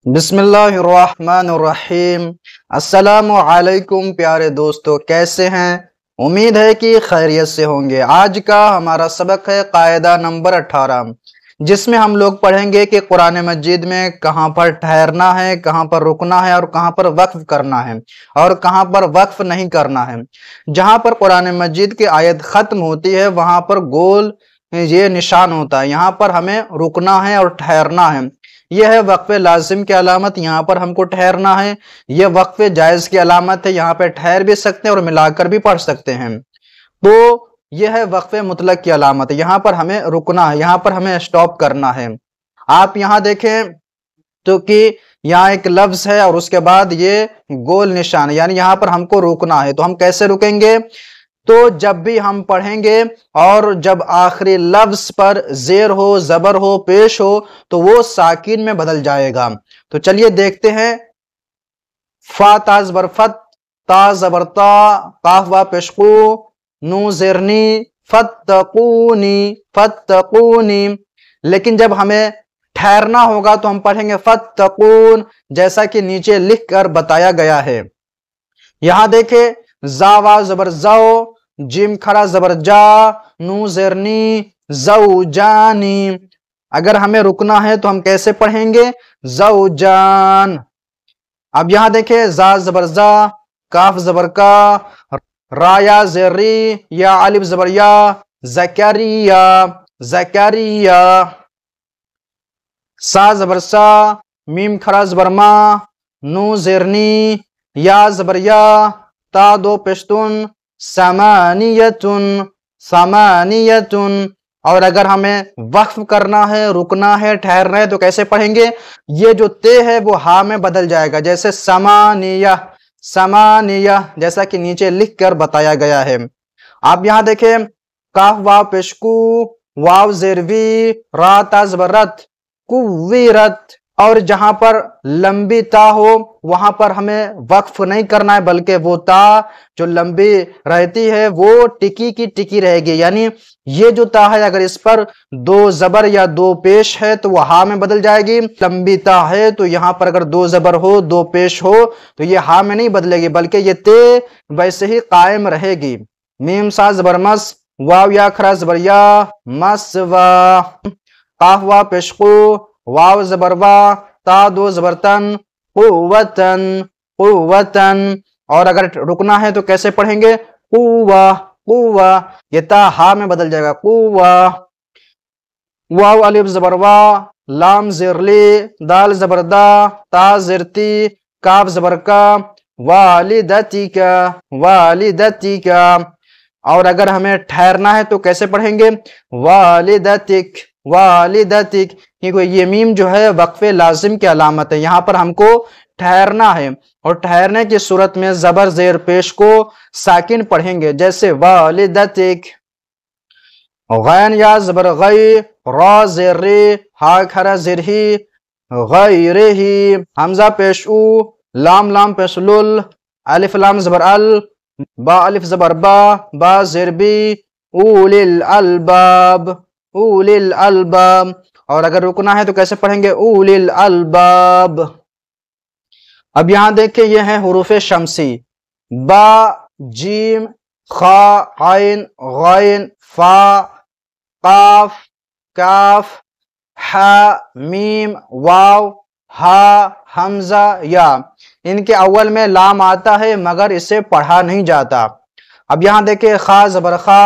بسم اللہ الرحمن الرحیم۔ السلام علیکم پیارے دوستو، کیسے ہیں؟ امید ہے کہ خیریت سے ہوں گے۔ آج کا ہمارا سبق ہے قاعدہ نمبر 18، جس میں ہم لوگ پڑھیں گے کہ قرآن مجید میں کہاں پر ٹھہرنا ہے، کہاں پر رکنا ہے، اور کہاں پر وقف کرنا ہے اور کہاں پر وقف نہیں کرنا ہے۔ جہاں پر قرآن مجید کی آیت ختم ہوتی ہے وہاں پر گول یہ نشان ہوتا ہے، یہاں پر ہمیں رکنا ہے اور ٹھہرنا ہے۔ یہ ہے وقف لازم کی علامت، یہاں پر ہم کو ٹھہرنا ہے۔ یہ وقف جائز کی علامت ہے، یہاں پہ ٹھہر بھی سکتے ہیں اور ملا کر بھی پڑھ سکتے ہیں۔ تو یہ ہے وقف مطلق کی علامت، یہاں پر ہمیں رکنا ہے، یہاں پر ہمیں سٹاپ کرنا ہے۔ آپ یہاں دیکھیں تو کہ یہاں ایک لفظ ہے اور اس کے بعد یہ گول نشان، یعنی یہاں پر ہم کو رکنا ہے۔ تو ہم کیسے رکیں گے؟ تو جب بھی ہم پڑھیں گے اور جب آخری لفظ پر زیر ہو، زبر ہو، پیش ہو تو وہ ساکن میں بدل جائے گا۔ تو چلیے دیکھتے ہیں۔ فا تا زبر فت، تا زبر تا، قاف وا پیش قو، نو زرنی، فتقونی، فتقونی۔ لیکن جب ہمیں ٹھہرنا ہوگا تو ہم پڑھیں گے فتقون، جیسا کہ نیچے لکھ کر بتایا گیا ہے۔ یہاں دیکھیں، زا وا زبر زو، جیم کھڑا زبر جا، نو زرنی، زو جانی۔ اگر ہمیں رکنا ہے تو ہم کیسے پڑھیں گے؟ زو جان۔ اب یہاں دیکھیں، زا زبر زا، کاف زبر کا، را یا زری، یا الف زبر یا، زکریا، زکریا۔ سا زبر سا، میم کھڑا زبر ما، نو زرنی، یا زبر یا، تا دو پشتون، سمانیتن، سمانیتن۔ اور اگر ہمیں وقف کرنا ہے، رکنا ہے، ٹھہرنا ہے تو کیسے پڑھیں گے؟ یہ جو تے ہے وہ ہا میں بدل جائے گا، جیسے سمانیہ، سمانیہ، جیسا کہ نیچے لکھ کر بتایا گیا ہے۔ آپ یہاں دیکھیں، کاف واو پیشکو، واو زیروی، را تا زبر رت، کویرت۔ اور جہاں پر لمبی تا ہو وہاں پر ہمیں وقف نہیں کرنا ہے، بلکہ وہ تا جو لمبی رہتی ہے وہ ٹکی کی ٹکی رہے گی، یعنی یہ جو تا ہے اگر اس پر دو زبر یا دو پیش ہے تو وہ ہا میں بدل جائے گی۔ لمبی تا ہے تو یہاں پر اگر دو زبر ہو، دو پیش ہو تو یہ ہا میں نہیں بدلے گی، بلکہ یہ تے ویسے ہی قائم رہے گی۔ میم سا زبر مس، واو یا کھڑا زبر یا، مسوا، قاف وا پیشقو، واو زبر وا، تا دو زبر تن، قوتن، قوتن۔ اور اگر رکنا ہے تو کیسے پڑھیں گے؟ قوہ، قوہ، یہ تا ہا میں بدل جائے گا، قوہ۔ واو الف زبر وا، لام زرلی، دال زبر دا، تا زرتی، کاف زبر کا، والدتی کا، والدتی کا۔ اور اگر ہمیں ٹھہرنا ہے تو کیسے پڑھیں گے؟ والدتک، والدتک، کیونکہ یہ میم جو ہے وقف لازم کی علامت ہے، یہاں پر ہم کو ٹھہرنا ہے، اور ٹھہرنے کی صورت میں زبر زیر پیش کو ساکن پڑھیں گے، جیسے والدتک۔ غین یا زبر غی، را زیر ری، ہا کھرا زیر ہی، غیرہی۔ حمزہ پیش او، لام لام پیش لل، الف لام زبر ال، با الف زبر با، با زیر بی، اولی الالباب، اولی الالباب۔ اور اگر رکنا ہے تو کیسے پڑھیں گے؟ اولی الالباب۔ اب یہاں دیکھیں، یہ ہیں حروف شمسی، با، جیم، خا، عین، غین، فا، قاف، کاف، ہا، میم، واو، ہا، حمزہ، یا۔ ان کے اول میں لام آتا ہے مگر اسے پڑھا نہیں جاتا۔ اب یہاں دیکھیں، خا زبر خا،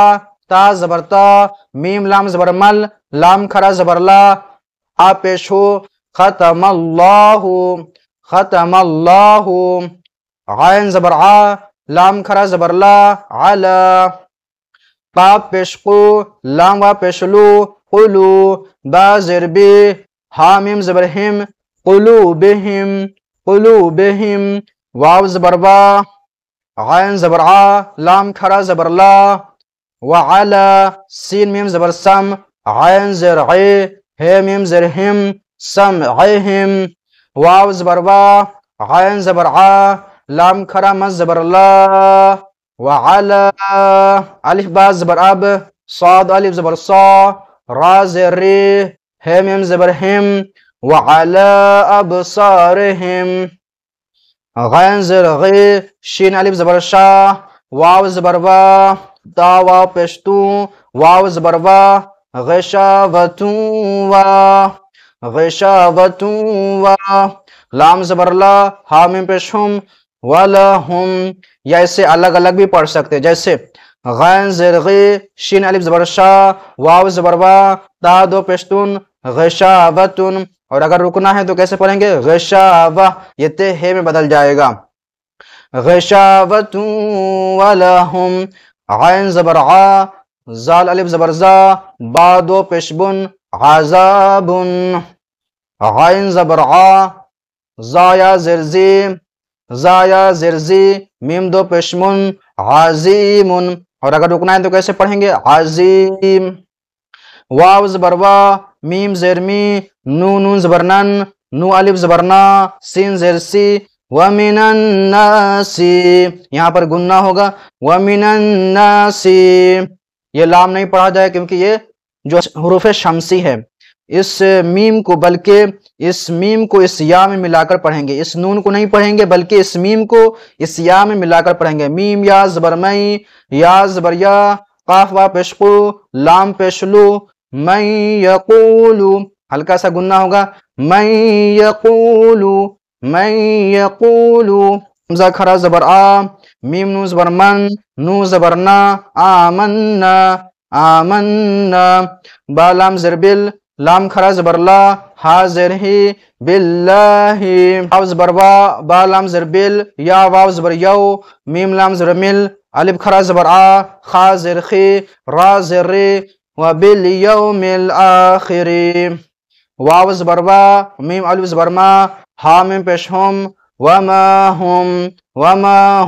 تا زبر تا، میم لام زبر مل، لام کھڑا زبر لا، آ پیش ہو، ختم اللہ، ختم اللہ۔ عین زبر آ، لام کھڑا زبر لا، علا، قاف پیش قو، لام وا پیش لو، قلو، با زیر بی، ہا میم زبر ہم، قلوبہم، قلوبہم۔ واو زبر وا، عین زبر آ، لام کھڑا زبر لا، وعلا، سین میم زبر سم، عین زیر عی، ہے میم زیر ہم، سمعہم۔ واو زبر وا، عین زبر آ، لام کھڑا مز زبر لا، وعلا، الف با زبر اب، صاد الف زبر صا، را زیر ری، ہے میم زبر ہم، وعلى أبصارهم غين زر غي شين ألف زبر شا واو زبر وا تا واو پشتو واو زبر وا غشاوة وا غشاوة وا لام زبر لا ہا میم پیش ہم ولہم، یا اسے الگ الگ بھی پڑھ سکتے جیسے غین زر غی شین الف زبر شا واو زبر وا تا دو پشتون غشاوتن، اور اگر رکنا ہے تو کیسے پڑھیں گے غشاوہ، یہ تے ہے میں بدل جائے گا غشاوتن ولہم عین زبر عا زال الف زبر زا با دو پشبن عذابن عین زبر عا زایا زرزی زایا زرزی میم دو پشمن عظیمن، اور اگر رکنا ہے تو کیسے پڑھیں گے عظیم واو زبر وا میم زرمی نون زبرنن نو الف زبرنا سین زرسی ومن الناس، یہاں پر گننا ہوگا ومن الناس، یہ لام نہیں پڑھا جائے کیونکہ یہ جو حروف شمسی ہے، اس میم کو بلکہ اس میم کو اس یا میں ملا کر پڑھیں گے، اس نون کو نہیں پڑھیں گے بلکہ اس میم کو اس یا میں ملا کر پڑھیں گے میم یا زبر مئی یا زبر یا قاف وا پیشقو لام پیشلو من یقولو، ہلکا سا گننا ہوگا من یقولو من یقولو حمزہ کھڑا زبر آ میم نو زبر من نو زبر نا آمنا آمنا با لام زربل لام کھڑا زبر لا حاضر ہی باللہ واو زبر وا با لام زربل یا واو زبر یو میم لام زرمل الف کھڑا زبر آ خا زرخی را زری وبالیوم الآخر واو زبر وا میم الف زبر ما ہا میم پیش ہم وما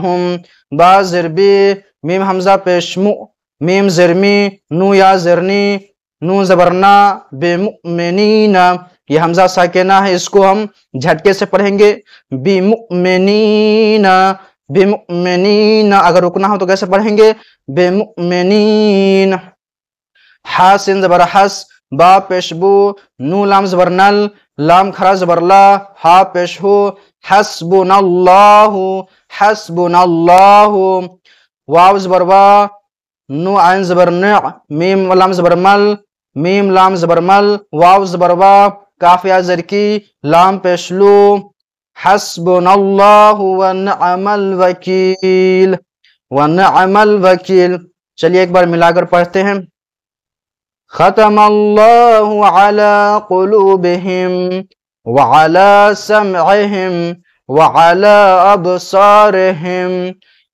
ہم با زربی میم حمزہ پیش مو میم زرمی نو یا زرنی نو زبرنا بمؤمنین، یہ حمزہ ساکنہ ہے، اس کو ہم جھٹکے سے پڑھیں گے بمؤمنین بمؤمنین، اگر رکنا ہو تو کیسے پڑھیں گے بمؤمنین حاسن زبر حس با پیش بو نو لام زبر نل لام کھڑا زبر لا ہا پیش ہو حسبنا اللہ حسبنا اللہ واو زبر وا نو عین زبر نع میم لام زبر مل میم لام زبر مل واو زبر وا کاف یا زرکی لام پیشلو حسبنا اللہ ونعم الوکیل ونعم الوکیل، چلیے ایک بار ملا کر پڑھتے ہیں ختم اللہ علی قلوبہم وعلی سمعہم وعلی ابصارہم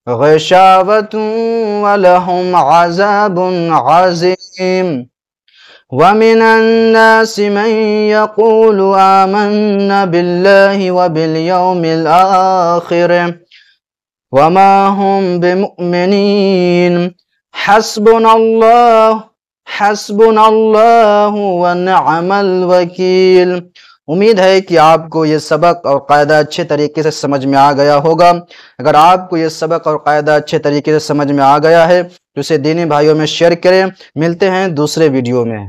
غشاوة ولہم عذاب عظیم ومن الناس من يقول آمنا بالله وباليوم الآخر وما هم بمؤمنين حسبنا الله ونعم الوکیل۔ امید ہے کہ آپ کو یہ سبق اور قاعدہ اچھے طریقے سے سمجھ میں آ گیا ہوگا۔ اگر آپ کو یہ سبق اور قاعدہ اچھے طریقے سے سمجھ میں آ گیا ہے تو اسے دینی بھائیوں میں شیئر کریں۔ ملتے ہیں دوسرے ویڈیو میں۔